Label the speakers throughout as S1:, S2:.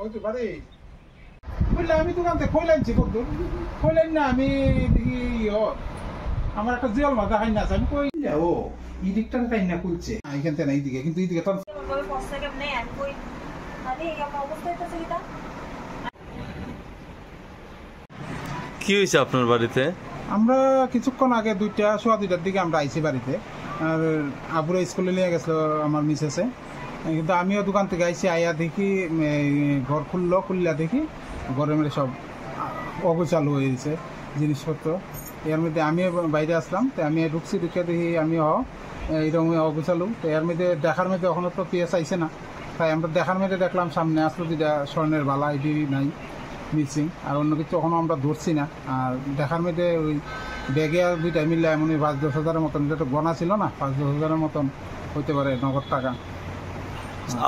S1: হইতে পারে বুঝলে আমি দোকান থেকে খইলাইছি কদ্দুর খইলাইন না আমি দেখি আমার একটা জিয়াল মাথা খাই না আছে আমি কই ও এই দিকটা তাই না খুলছে এইখান থেকে না এইদিকে কিন্তু এইদিকে তো
S2: কি হয়েছে আপনার বাড়িতে?
S1: আমরা কিছুক্ষণ আগে 2:15 দিকে আমরা আইছি বাড়িতে আর আবুরা স্কুলে নিয়ে গেছিল আমার মিসেসে কিন্তু আমিও দোকান থেকে আইছি আইয়া দেখি ঘর খুললা দেখি ঘরের মধ্যে সব অগোছালো হয়ে গেছে জিনিসপত্র এর মধ্যে আমিও বাইরে আসলাম তো আমি ঢুকছি ঢুকে দেখি আমিও এইরকম অগোছালো তো এর মধ্যে দেখার মধ্যে এখনও তো পিএস আইছে না তাই আমরা দেখার মধ্যে দেখলাম সামনে আসলো যেটা স্বর্ণের বালা এটি নাই মিসিং আর অন্য কিছু এখনও আমরা ধরছি না আর দেখার মধ্যে ওই ব্যাগে আর দুইটা মিললে এমন 5-10 হাজারের মতন এটা তো গনা ছিল না 5-10 হাজারের মতন হইতে পারে নগদ টাকা।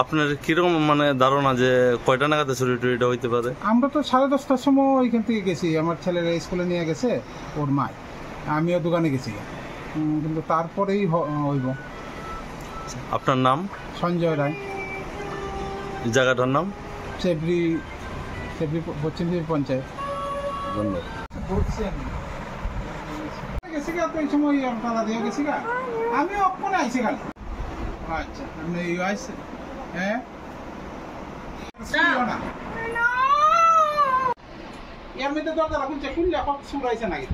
S2: আপনার কিরকম মানে ধারণা যে কয়টা নাগাদে চুরিটা হইতে পারে?
S1: আমরা তো 10:30টার সময় ওইখান থেকে গেছি আমার ছেলেরা স্কুলে নিয়ে গেছে ওর মা আমিও দোকানে গেছি কিন্তু তারপরেই হইব।
S2: আপনার নাম?
S1: সঞ্জয় রায়।
S2: জায়গাটার নাম?
S1: সেবরি পশ্চিম পঞ্চায়েত।
S2: ধন্যবাদ।
S1: গেছি গা তো এই সময় তালা দিয়ে গেছি গা আমি অপনে আইছি খালি। আচ্ছা আপনি আইছে হ্যাঁ এর মধ্যে দরকার খুলছে খুললে সুর আইছে নাকি